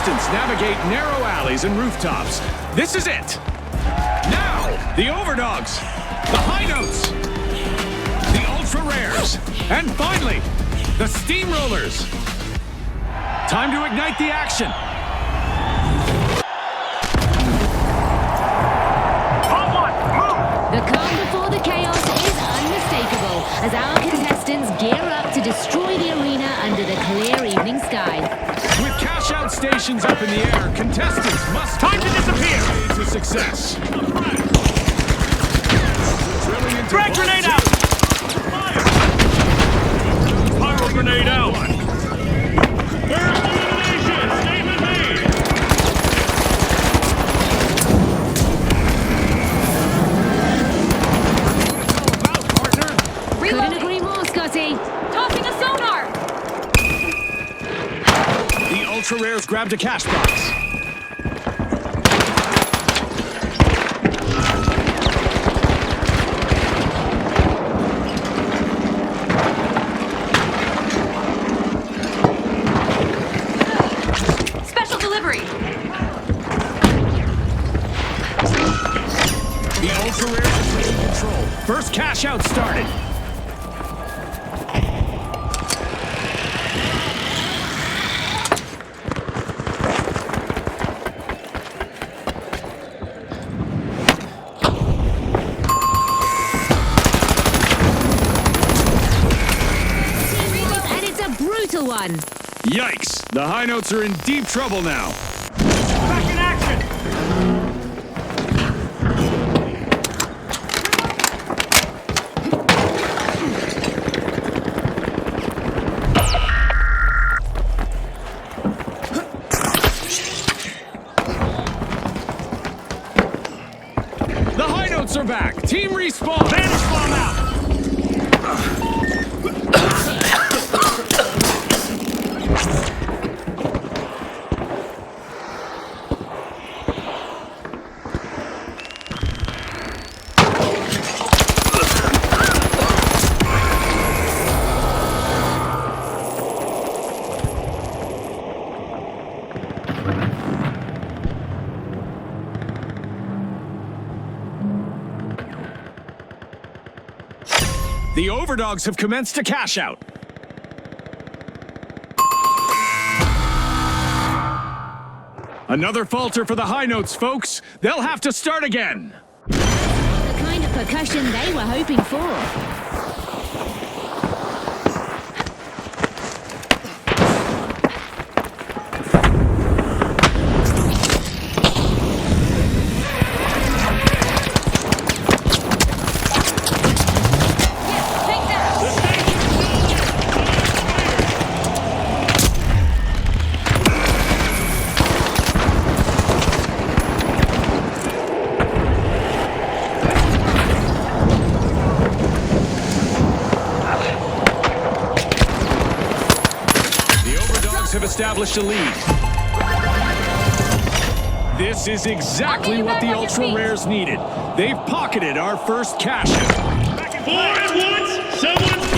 contestants navigate narrow alleys and rooftops. This is it. Now, the overdogs, the high notes, the ultra rares, and finally, the steamrollers. Time to ignite the action. The calm before the chaos is unmistakable as our contestants gear up to destroy the arena under the clear evening sky. With cash-out stations up in the air, contestants must time to disappear to success. Frag grenade out! Pyro grenade out! First elimination, statement made! Couldn't agree more, Scotty. Tossing a sonar! The ultra rares grabbed a cash box. Special delivery! The ultra rares are taking control. First cash out started. And it's a brutal one. Yikes! The high notes are in deep trouble now. Back in action! The high notes are back. Team respawn. Vanish bomb out! The overdogs have commenced a cash out. Another falter for the high notes, folks. They'll have to start again. The kind of percussion they were hoping for. Take that! The overdogs have established a lead. This is exactly what the ultra rares needed. They've pocketed our first cash out. Four at once! Someone's...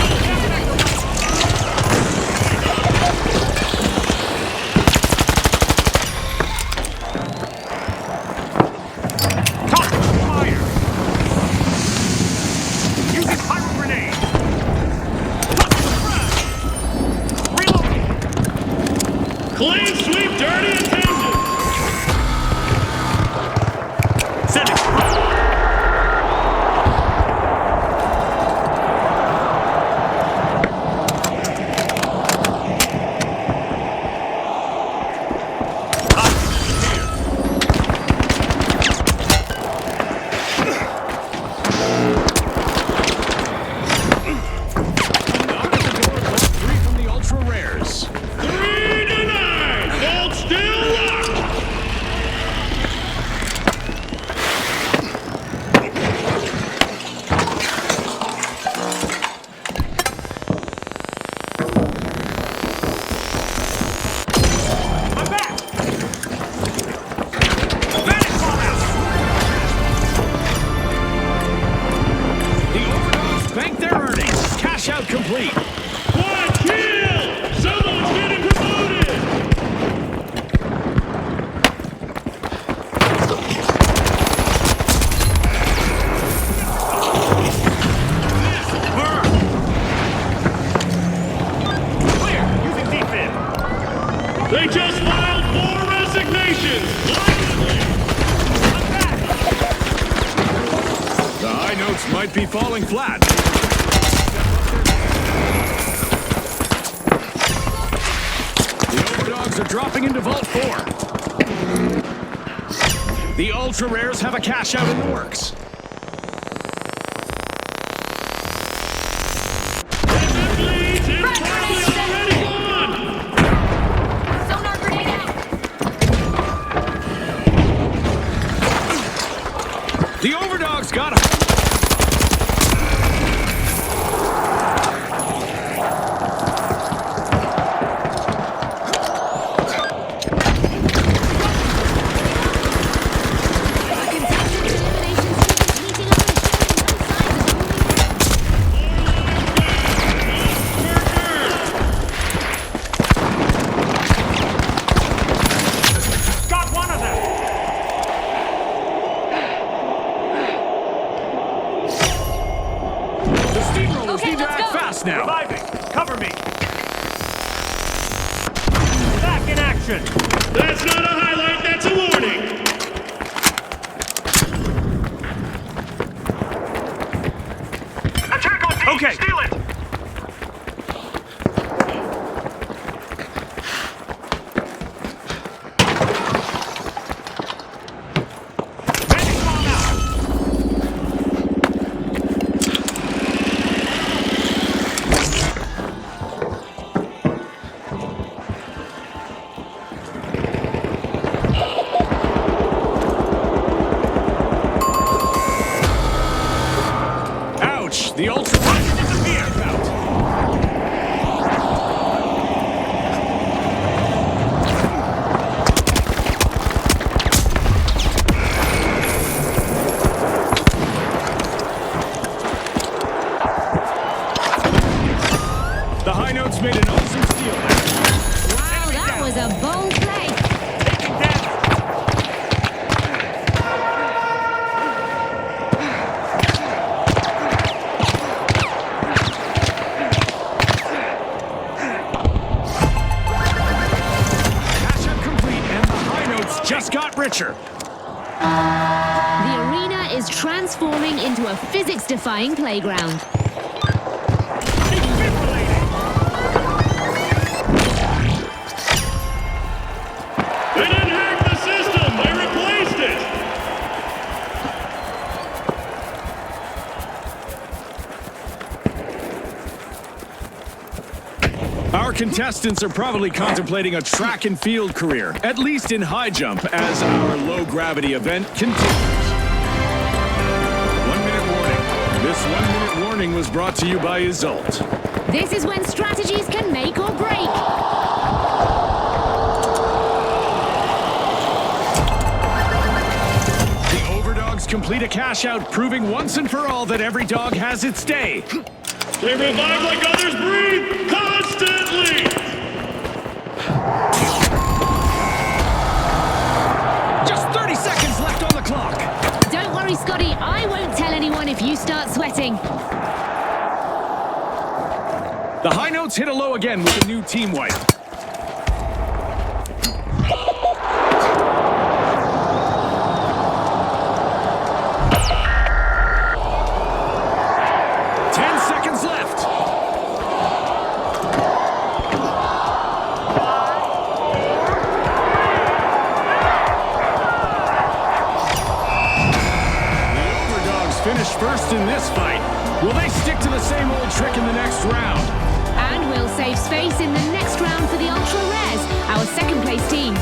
Fire! Using pyro grenade! Reload! Clean sweep, dirty attention! Send it! Three from the ultra rares. 3-9! Hold still locked! I'm back! Vanish bomb out! The overdogs bank their earnings. Cash out complete. One kill! Someone's getting promoted! Congratulations! Violently! The high notes might be falling flat. The overdogs are dropping into Vault 4. The ultra rares have a cash out in the works. Leads is probably already gone! Sonar grenade out. The overdogs got him. Got one of them! The steamrollers Okay, need to let's act go. fast now. Reviving! Cover me! Back in action! That's not a highlight, that's a warning! Attack on team! Okay. Steal it! Medic bomb out! Ouch! The ultra rares disappeared. Out. The high notes made an awesome steal there. Wow, that was a bold play. Taking damage! Cash out complete, and the high notes just got richer. The arena is transforming into a physics-defying playground. They didn't hack the system! They replaced it! Our contestants are probably contemplating a track and field career, at least in high jump, as our low gravity event continues. 1 minute warning. This 1 minute warning was brought to you by Isolt. This is when strategies can make or break. The overdogs complete a cash out, proving once and for all that every dog has its day. They revive like others breathe! Constantly! Just 30 seconds left on the clock. Don't worry, Scotty. I won't tell anyone if you start sweating. The high notes hit a low again with a new team wipe. Finished first in this fight. Will they stick to the same old trick in the next round? And we'll save space in the next round for the Ultra Rares, our second place team.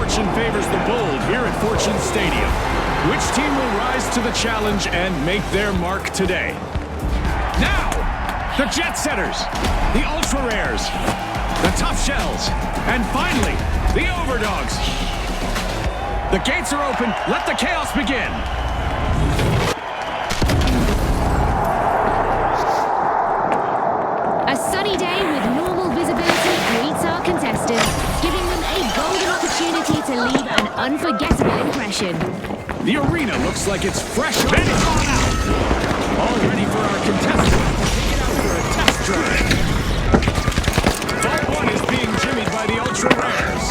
fortune favors the bold here at Fortune Stadium. Which team will rise to the challenge and make their mark today? Now, the Jet Setters, the Ultra Rares, the Tough Shells, and finally, the Overdogs. The gates are open. Let the chaos begin. A sunny day with normal visibility greets our contestants, giving them a golden opportunity to leave an unforgettable impression. The arena looks like it's fresh off the thaw out. All ready for our contestants to take it out for a test drive. Vault 1 is being jimmied by the Ultra Rares.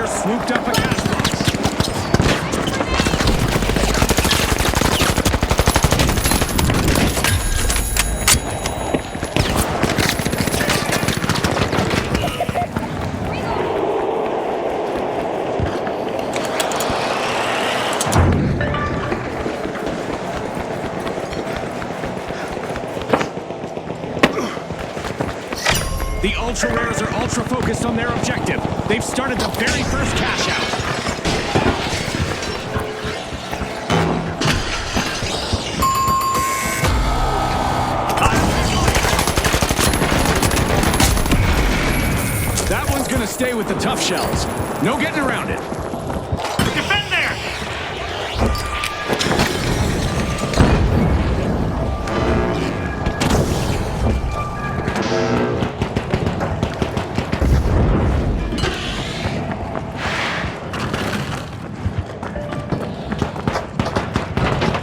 Swooped up a cash box. The Ultra Rares are ultra focused on their objective. They've started the very first cash out. That one's gonna stay with the Tough Shells. No getting around it. Defend there!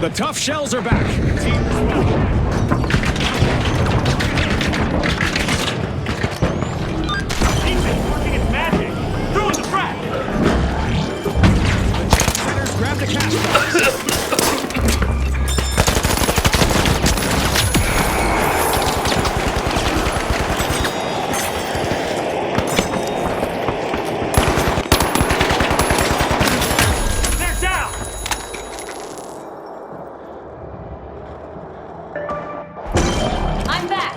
The Tough Shells are back. Team response. Working its magic! Throwing the frag! The Jet Setters grab the cash box. They're down! I'm back.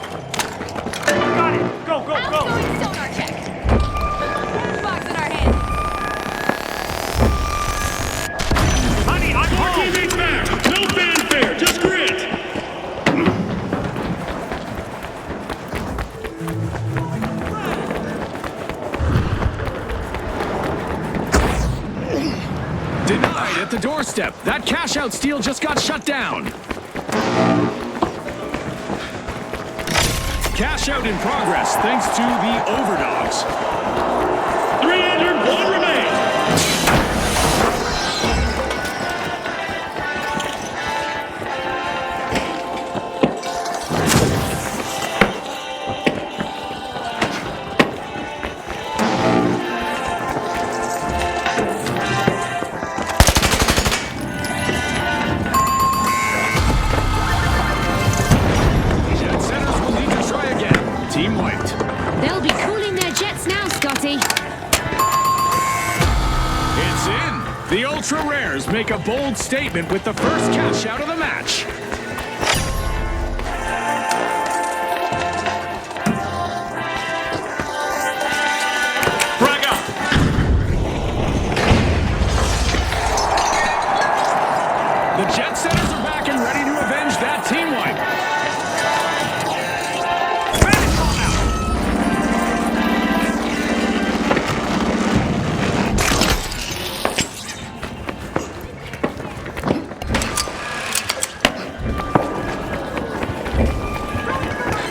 Got it! Go, go, go! Outgoing sonar check. Box in our hands. Honey, I'm home! Teammates back! No fanfare, just grit! Denied at the doorstep. That cash out steal just got shut down. Cash out in progress thanks to the Overdogs. 301 remain! Jet Setters will need to try again. Team wiped. They'll be cooling their jets now, Scotty. It's in. The Ultra Rares make a bold statement with the first cash out of the match. Frag out! The Jet Setters are back and ready to avenge that team wipe. Finish on out!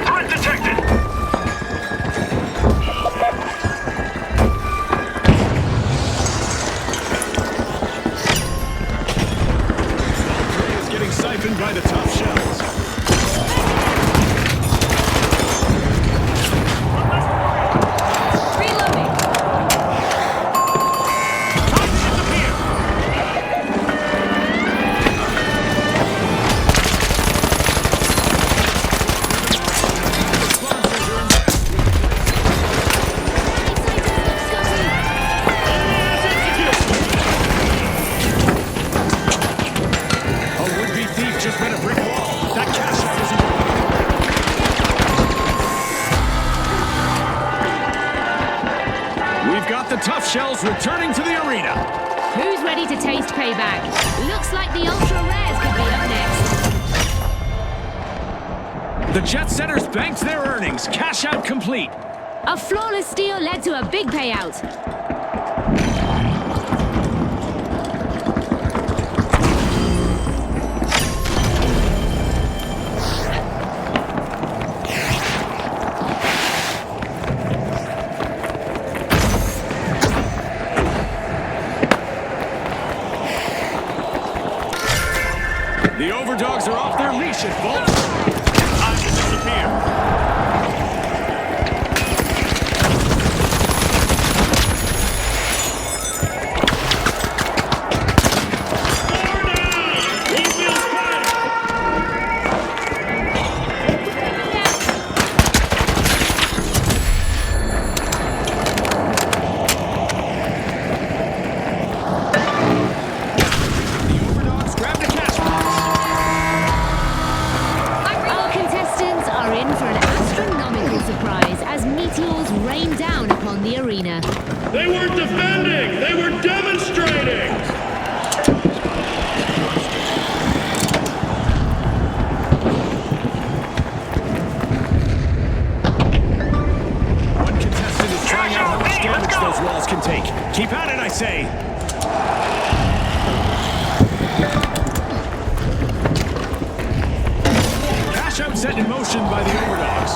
Threat detected! Prey is getting siphoned by the Tough Shells. Reloading. Time to disappear! Sponsors are in. Scotty. returning to the arena. Who's ready to taste payback? Looks like the Ultra Rares could be up next. The Jet Setters banked their earnings. Cash out complete. A flawless steal led to a big payout. The Overdogs are off their leash at Vault. Time to disappear. The Overdogs grabbed a cash box. Our contestants are in for an astronomical surprise as meteors rain down upon the arena. They weren't defending, they were demonstrating. One contestant is trying out how much damage those walls can take. Keep at it, I say. Cash out set in motion by the Overdogs.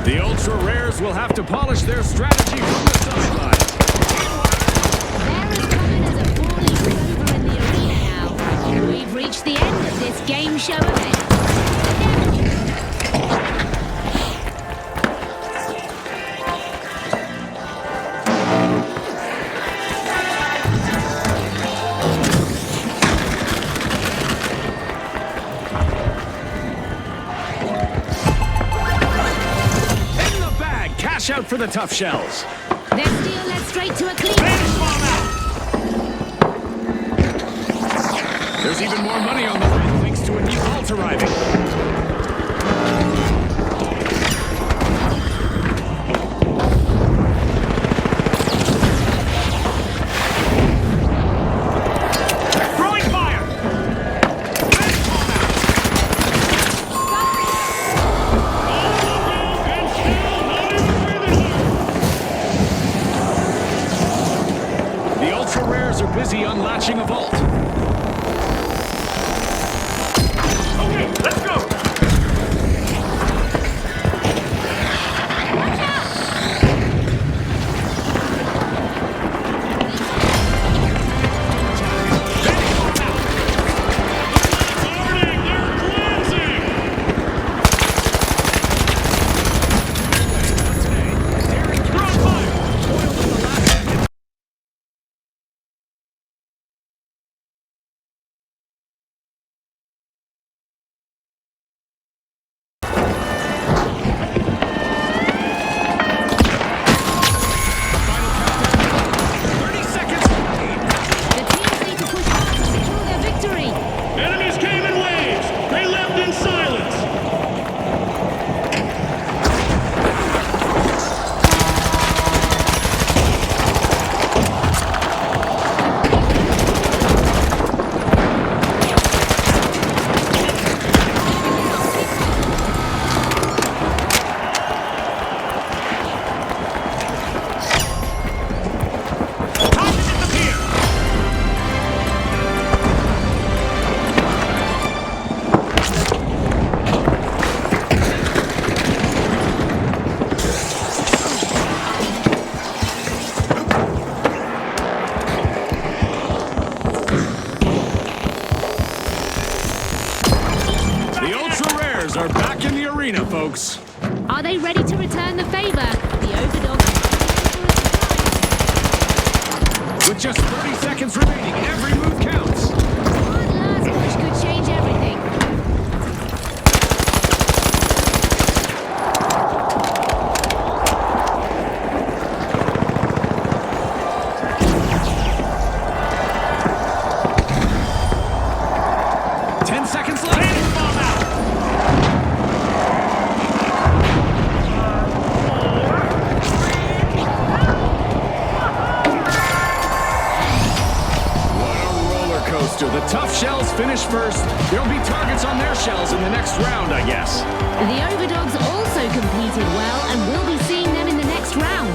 The Ultra Rares will have to polish their strategy from the sideline. There is coming as a brawling over in the arena now. We've reached the end of this game show event. In the bag, cash out for the tough shells. Their steal led straight to a clean. There's even more money on the line thanks to a new vault arriving. Throwing fire! The Ultra Rares are busy unlatching a vault. Okay, let's go. Guarding, they're cleansing. The teams need to push hard to secure their victory. Enemies came in waves. They left in silence. Time to disappear. The Ultra Rares are back in the arena, folks. Are they ready to return the favor? The Overdogs. With just 30 seconds remaining, every move counts. One last push could change everything. Ten seconds left. booster. The tough shells finish first. There'll be targets on their shells in the next round, I guess. The Overdogs also competed well, and we'll be seeing them in the next round.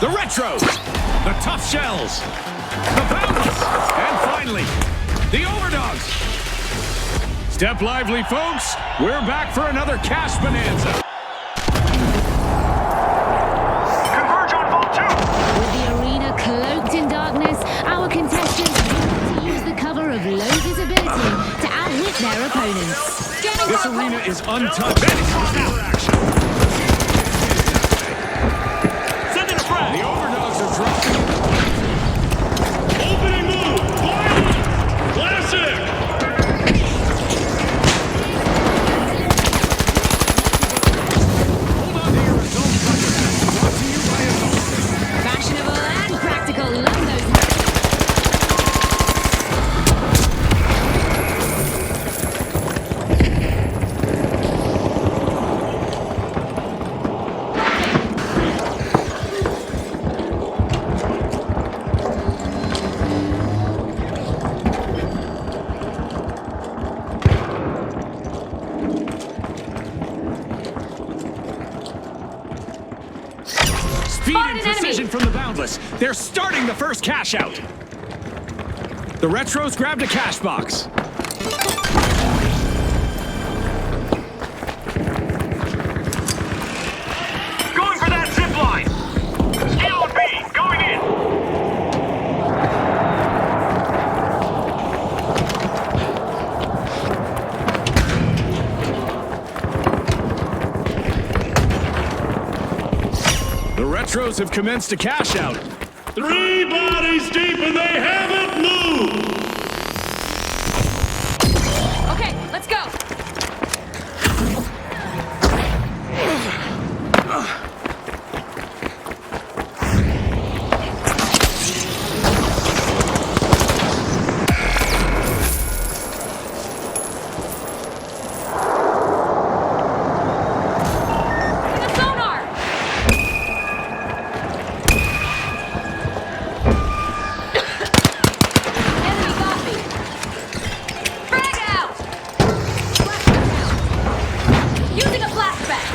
The Retros, the Tough Shells, the Boundless, and finally, the Overdogs. Step lively, folks. We're back for another cash bonanza. Converge on vault 2! With the arena cloaked in darkness, our contestants need to use the cover of low visibility to outwit their opponents. This arena is untouched. Action. The Overdogs are dropping. Opening move! Violent! Classic! Hold on to your result record. Brought to you by Adult. Fashionable and practical, love those. Speed and precision from the Boundless. They're starting the first cash out. The Retros grabbed a cash box. Going for that zip line! Skill B, going in! The Retros have commenced a cash out. 3 bodies deep and they haven't moved! Okay, let's go. The sonar! Enemy got me. Frag out! Using a flashback.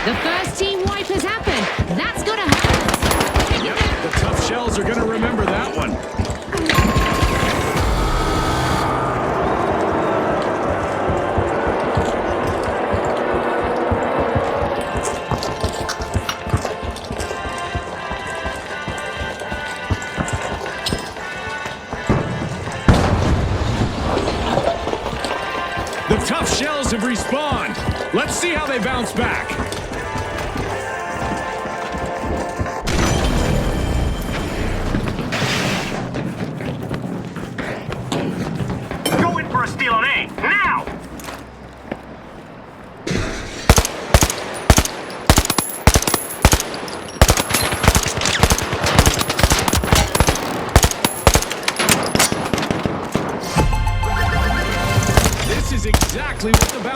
The first team wipe has happened. That's gonna hurt. Yep, the Tough Shells are gonna remember that one. The Tough Shells have respawned. Let's see how they bounce back.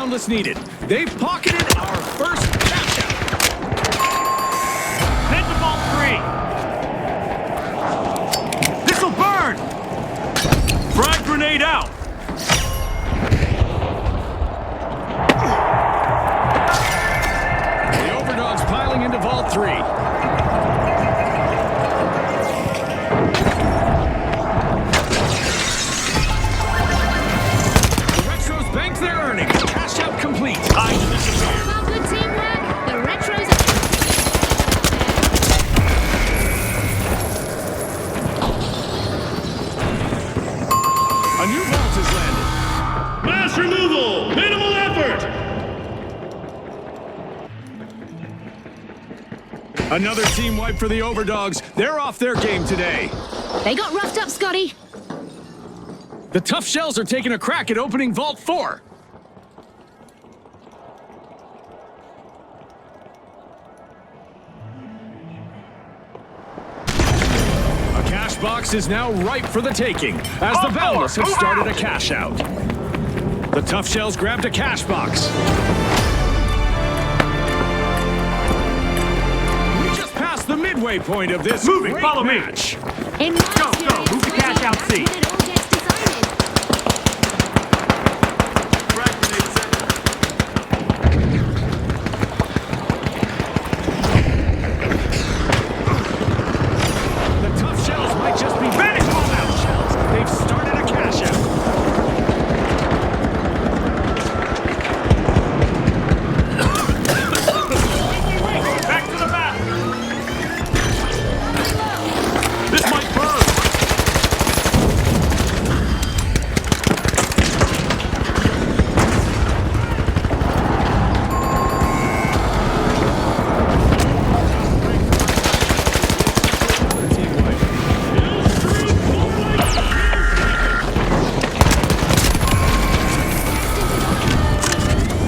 boundless needed. They've pocketed our first cash out. Head to vault 3. This'll burn! Frag grenade out! The overdogs piling into vault 3. Their earnings. Cash out complete. Well, good teamwork. The retros are... A new vault has landed. Mass removal! Minimal effort! Another team wipe for the overdogs. They're off their game today. They got roughed up, Scotty. The tough shells are taking a crack at opening vault 4. Cash box is now ripe for the taking, as the Boundless have started a cash out. The tough shells grabbed a cash box. We just passed the midway point of this Moving, great follow me. match. In my Go, experience, move the cash out that's seat. when it all gets decided. Frag grenade set. The tough shells might just be ready for out shells. They've started a cash out. Back to the battle! This might burn!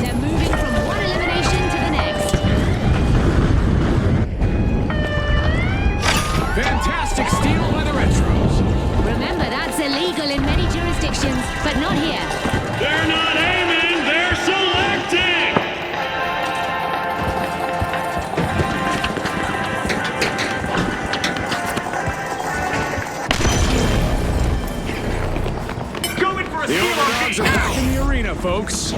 They're moving from one elimination to the next. Fantastic steal by the Retros. Remember, that's illegal in many jurisdictions, but not here. They're not aiming, they're selecting! Going for a The steal on overdogs me are back now! in the arena, folks.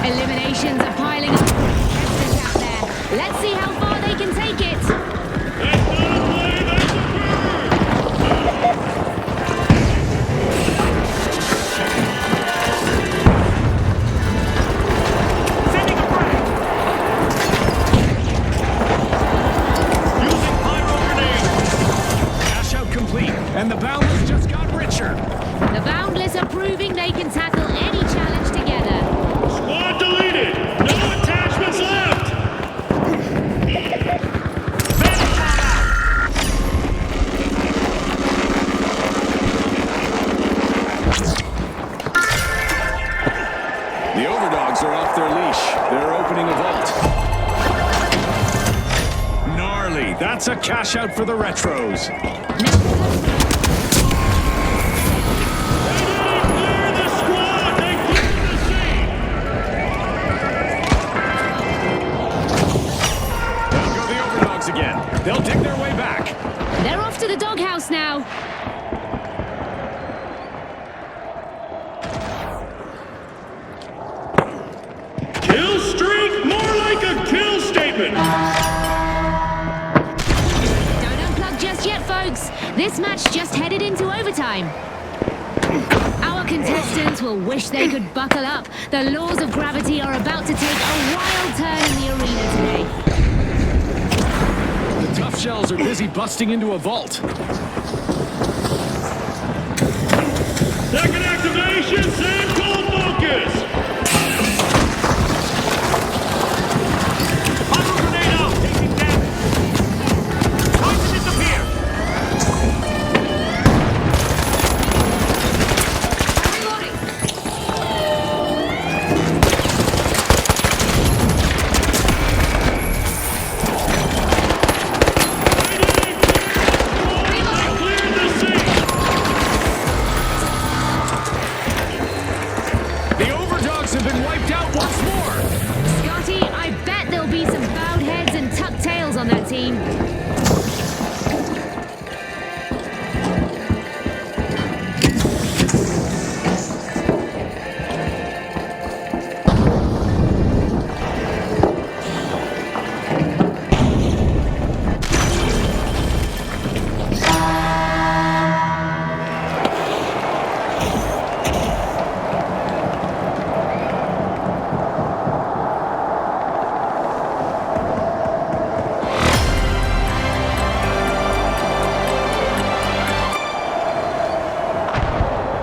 Eliminations are piling up. Contestants out there. Let's see how far they can take it. That's not a play, that's a burn! Sending a frag! Using pyro grenade! Cash out complete, and the Boundless just got richer. The Boundless are proving they can tackle any challenge together. Squad deleted! No attachments left! Bandit shot out! The overdogs are off their leash. They're opening a vault. Gnarly. That's a cash out for the Retros. Clear the squad! They cleared the scene! Down go the overdogs again. They'll dig their way back. They're off to the doghouse now. Kill streak? More like a kill statement! Don't unplug just yet, folks. This match just headed into overtime. Our contestants will wish they could buckle up. The laws of gravity are about to take a wild turn in the arena today. The tough shells are busy busting into a vault. Second activation, send cold focus! Pyro grenade out, taking damage! Going to disappear! Reloading!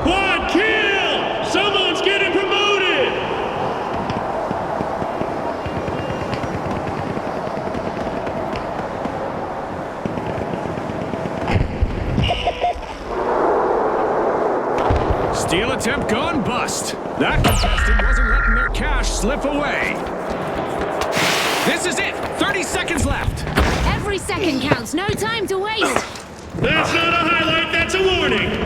Quad kill! Someone's getting promoted! Steal attempt gone bust. That contestant wasn't letting their cash slip away. This is it. 30 seconds left. Every second counts, no time to waste. That's not a highlight, that's a warning!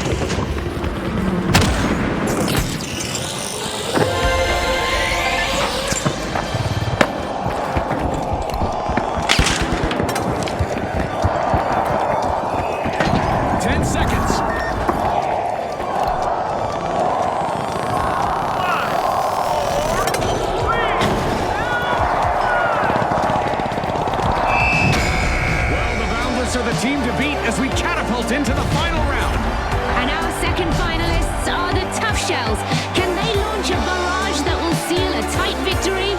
Are the team to beat as we catapult into the final round. And our second finalists are the Tough Shells. Can they launch a barrage that will seal a tight victory?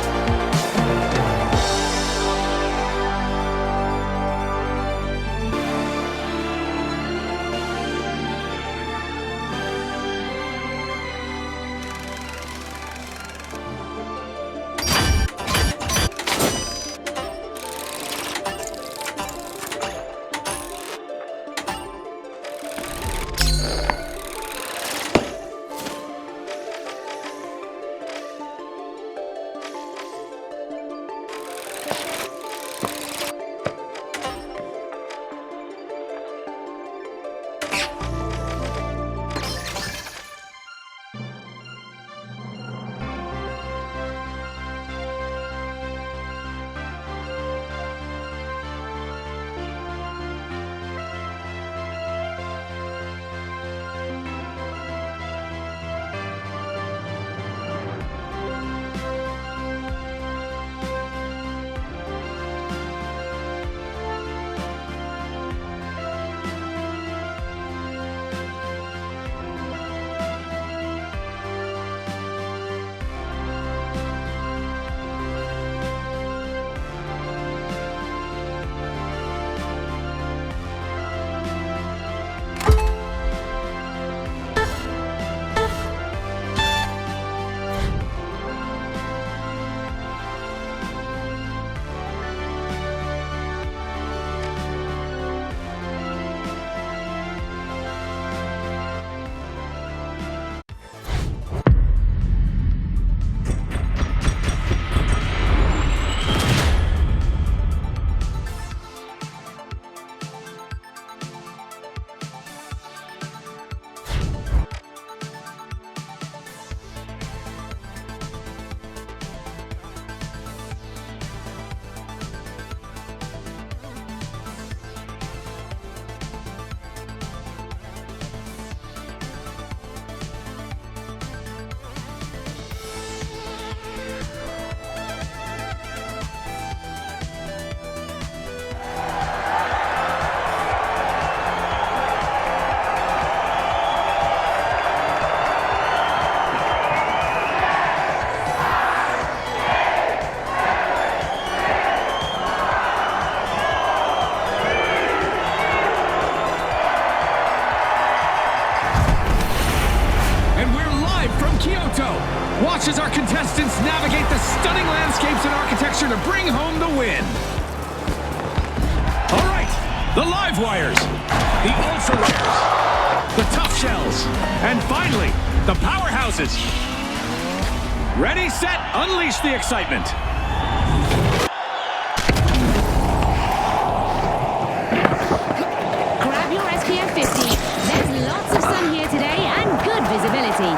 Watch as our contestants navigate the stunning landscapes and architecture to bring home the win. All right, the live wires, the ultra rares, the tough shells, and finally, the powerhouses. Ready, set, unleash the excitement. Grab your SPF 50. There's lots of sun here today and good visibility.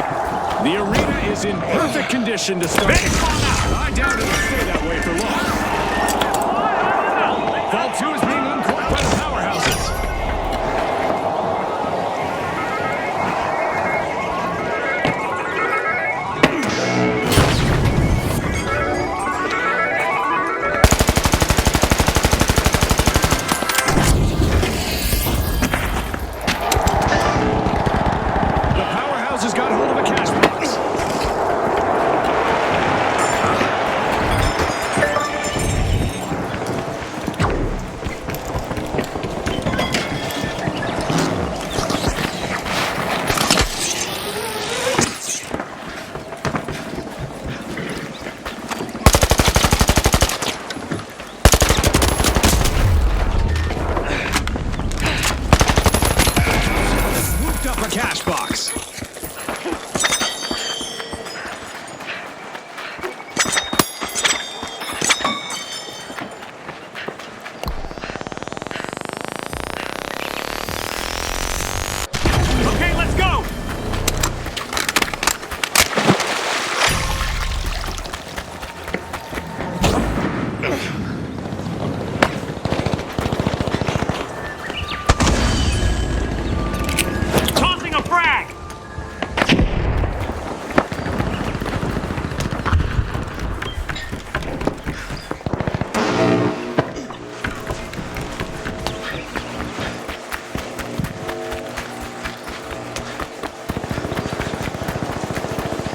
The arena is in perfect condition to start. I doubt it'll stay that way for long. Fall 2 is being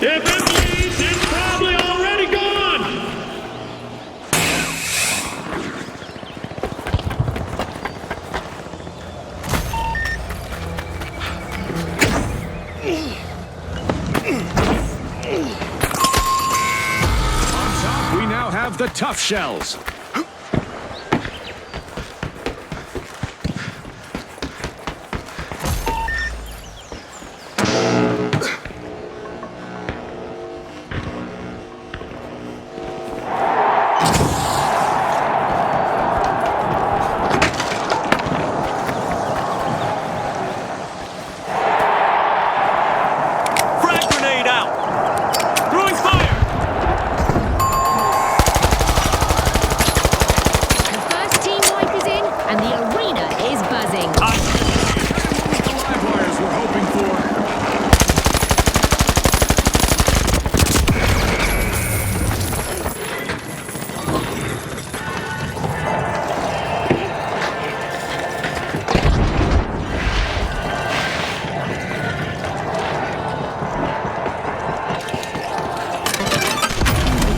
If it bleeds, it's probably already gone! On top, we now have the Tough Shells. Frag grenade out! Throwing fire! The first team wipe is in, and the arena is buzzing. The live wires we're hoping for.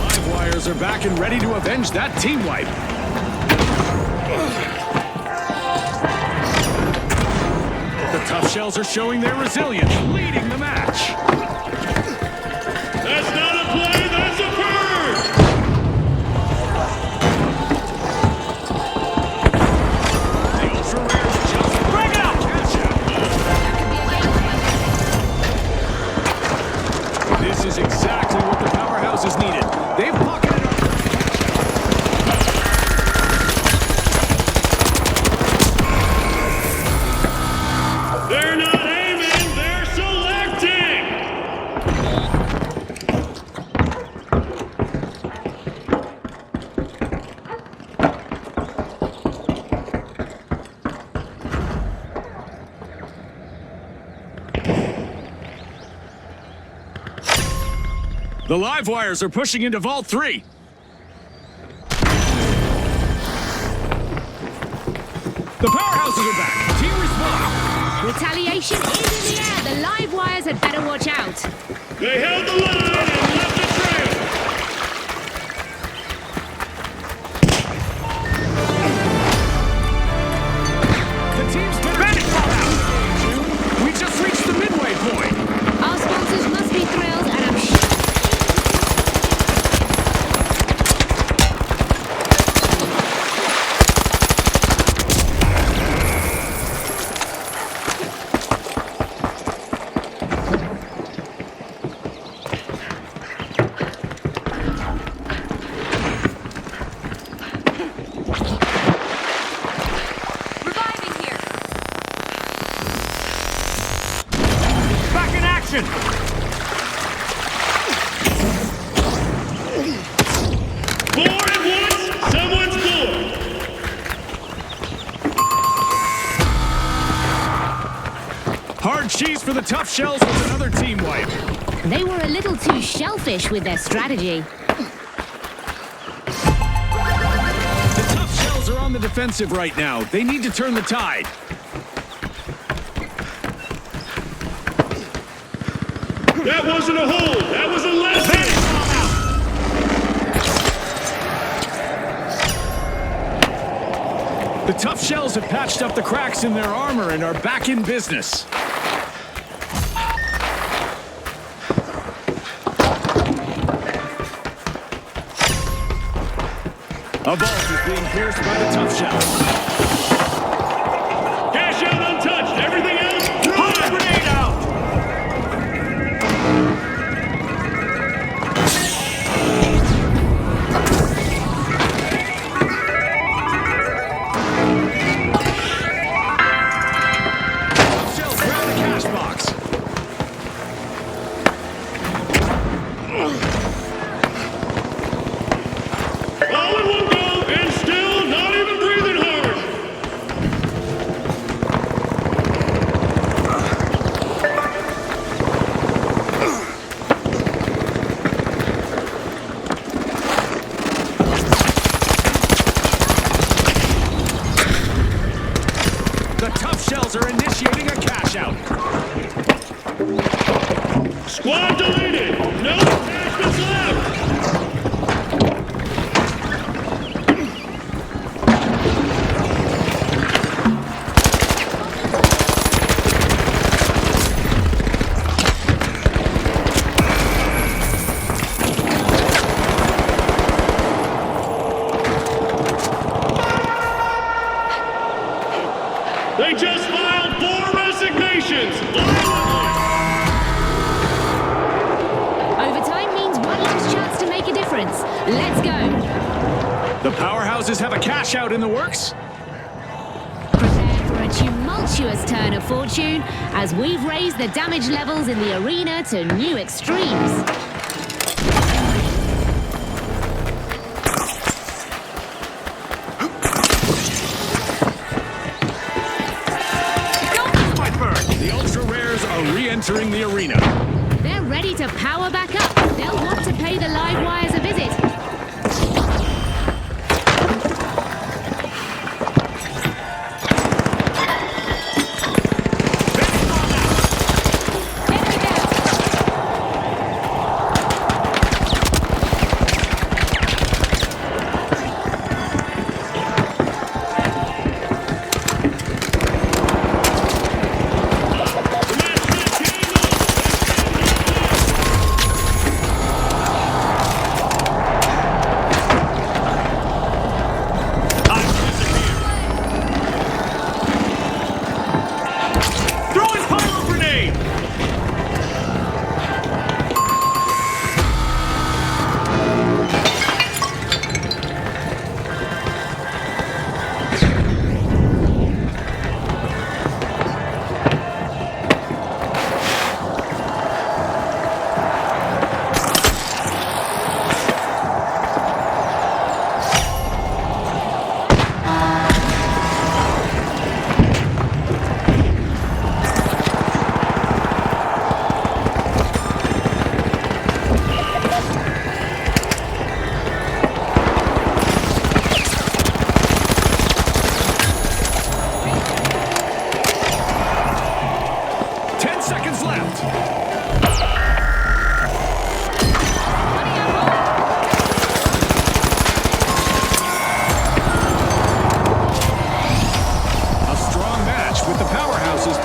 Live wires are back and ready to avenge that team wipe. The Tough Shells are showing their resilience, leading the match. That's not a play, that's a bird! The Ultra Rares just Bring it out! catch up. This is exactly what the powerhouse is needed. They've pocketed our first catch. They're not aiming, they're selecting! The live wires are pushing into Vault 3. The powerhouses are back. Team response. Retaliation is in the air. The live wires had better watch out. They held the line and left the trail! The team's better fall out. We just reached the midway point. Our sponsors must be thrilled, and I'm sure. Reviving here. Back in action! Four at once, someone's bored! Hard cheese for the Tough Shells with another team wipe. They were a little too shellfish with their strategy. The Tough Shells are on the defensive right now. They need to turn the tide. That wasn't a hold, that was a lesson! The Tough Shells have patched up the cracks in their armor and are back in business. A vault is being pierced by the Tough Shells. Cash out untouched, everything else, run! Grenade out! Tough Shells grab the cash box. All in one go, and still not even breathing hard! The Tough Shells are initiating a cash out. Squad deleted. No attachments left. They just filed 4 resignations. Overtime means one last chance to make a difference. Let's go. The powerhouses have a cash out in the works. Prepare for a tumultuous turn of fortune as we've raised the damage levels in the arena to new extremes. The ultra rares are re-entering the arena. They're ready to power back up. They'll want to pay the live wires a visit. Throwing pyro grenade.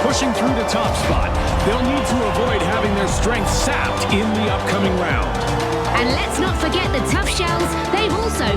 pushing through the top spot. They'll need to avoid having their strength sapped in the upcoming round. And let's not forget the tough shells. They've also...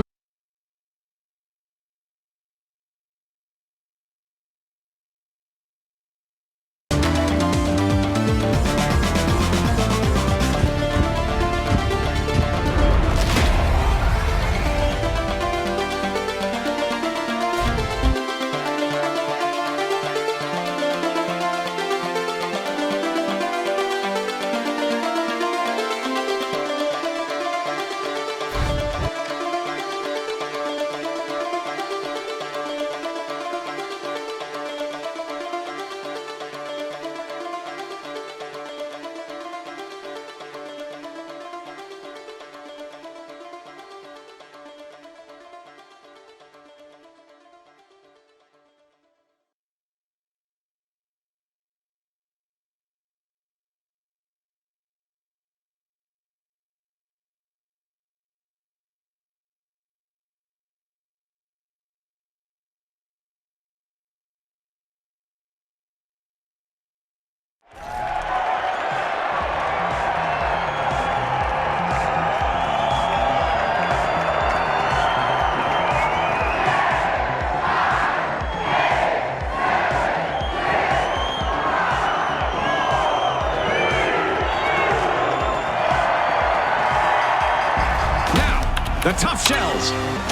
The tough shells,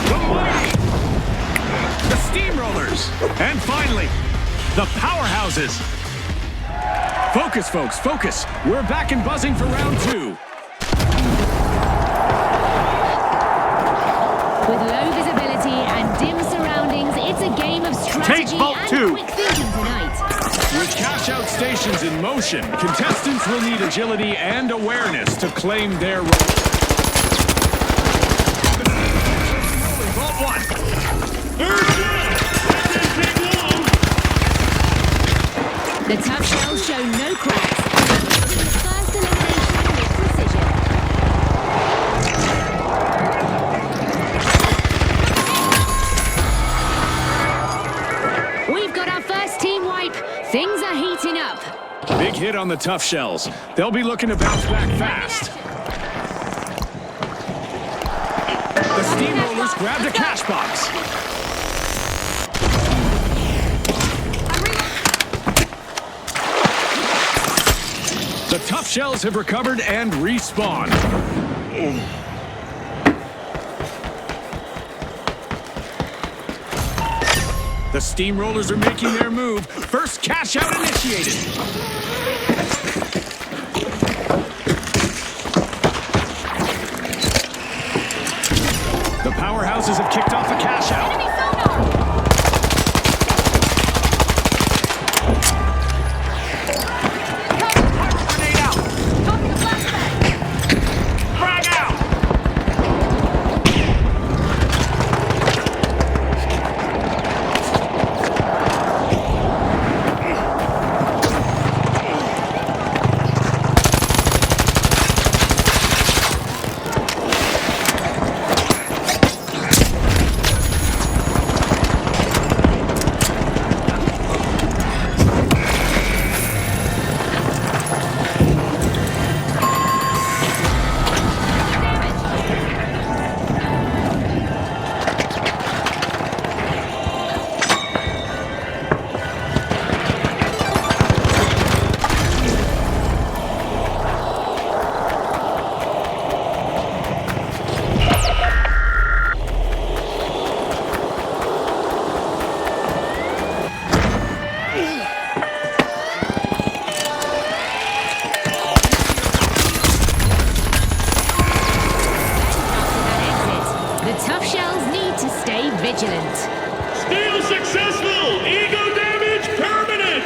the mighty, the steamrollers, and finally, the powerhouses. Focus, folks, focus. We're back and buzzing for round 2. With low visibility and dim surroundings, it's a game of strategy and quick thinking tonight. With cash-out stations in motion, contestants will need agility and awareness to claim their role. One. The tough shells show no cracks. First elimination. Things are heating up. Big hit on the tough shells. They'll be looking to bounce back fast. The Steamrollers grabbed a cash box. The tough shells have recovered and respawned. The Steamrollers are making their move. First cash out initiated. The powerhouses have kicked off a cash out. Enemy sonar! Grenade out! Tossing a flashbang! Frag out! The tough shells need to stay vigilant. Steal successful! Ego damage permanent!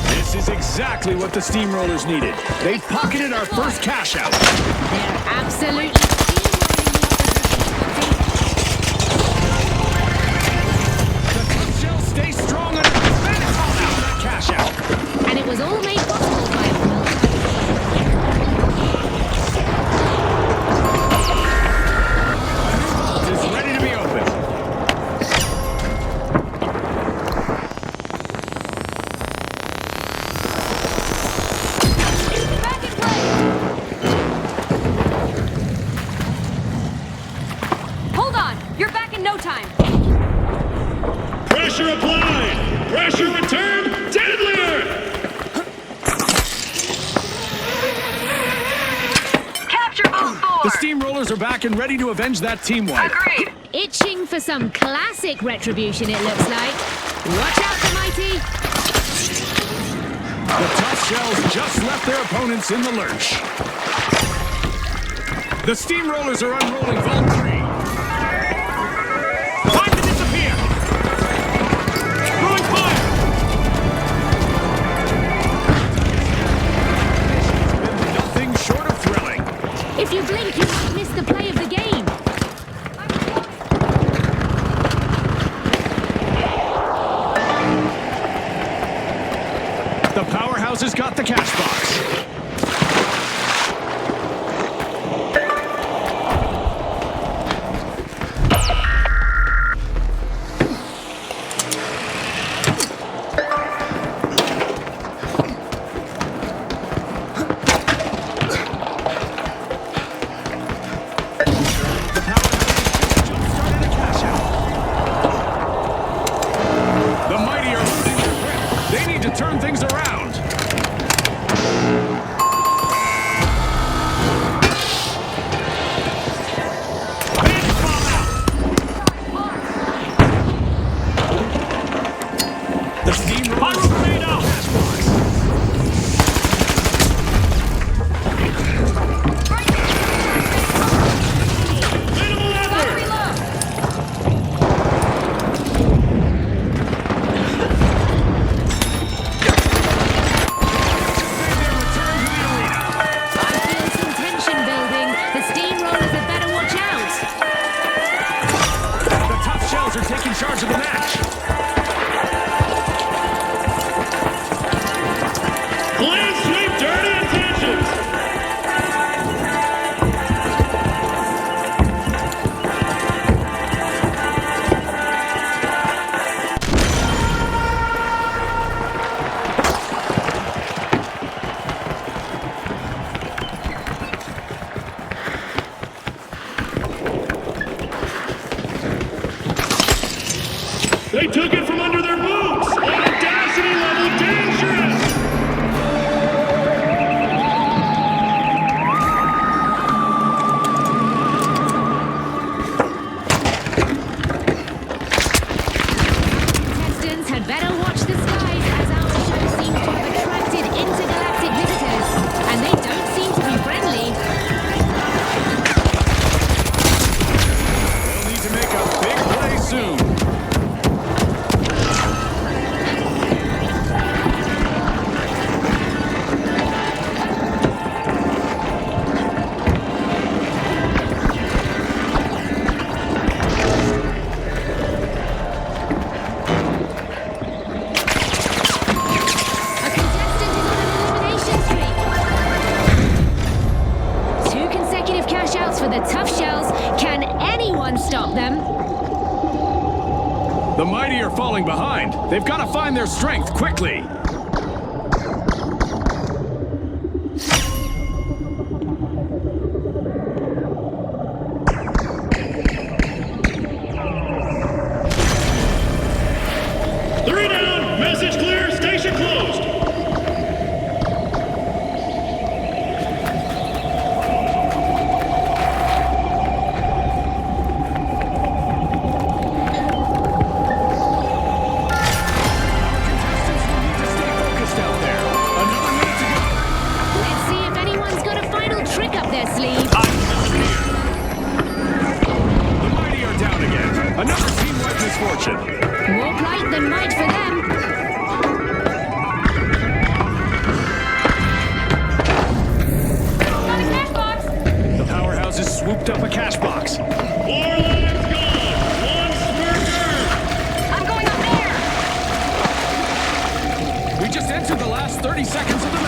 This is exactly what the Steamrollers needed. They pocketed our first cash out. They're absolutely The tough shells stay strong and finish all out that cash out. and it was all made possible by a well. Vault is ready to be opened. Back in play! Hold on! You're back in no time! Pressure applied! Pressure returned! Deadlier! Capture both The four! Steamrollers are back and ready to avenge that team wipe. Agreed! Itching for some classic retribution, it looks like. Watch out, the mighty! The tough shells just left their opponents in the lurch. The Steamrollers are unrolling Vault 3. Time to disappear! Throwing fire! Been nothing short of thrilling. If you blink, you might miss the play of the game. The powerhouse has got the cash box. The powerhouse jump-started a cash out. The mighty are losing their grip. They need to turn things around. They took it from under their boots! Audacity level dangerous! Contestants had better watch the skies as our show seems to have attracted intergalactic visitors. And they don't seem to be friendly. They'll need to make a big play soon. A contestant is on an elimination streak. 2 consecutive cash outs for the tough shells. Can anyone stop them? The mighty are falling behind. They've got to find their strength quickly. Three down! Message clear! Station closed! Contestants will need to stay focused out there. Another minute to go. Let's see if anyone's got a final trick up their sleeve. The mighty are down again. Another team-wide misfortune. More plight than might for them. Got a cash box! The powerhouse has swooped up a cash box. 4 lives gone! 1 square turn! I'm going up there! We just entered the last 30 seconds of the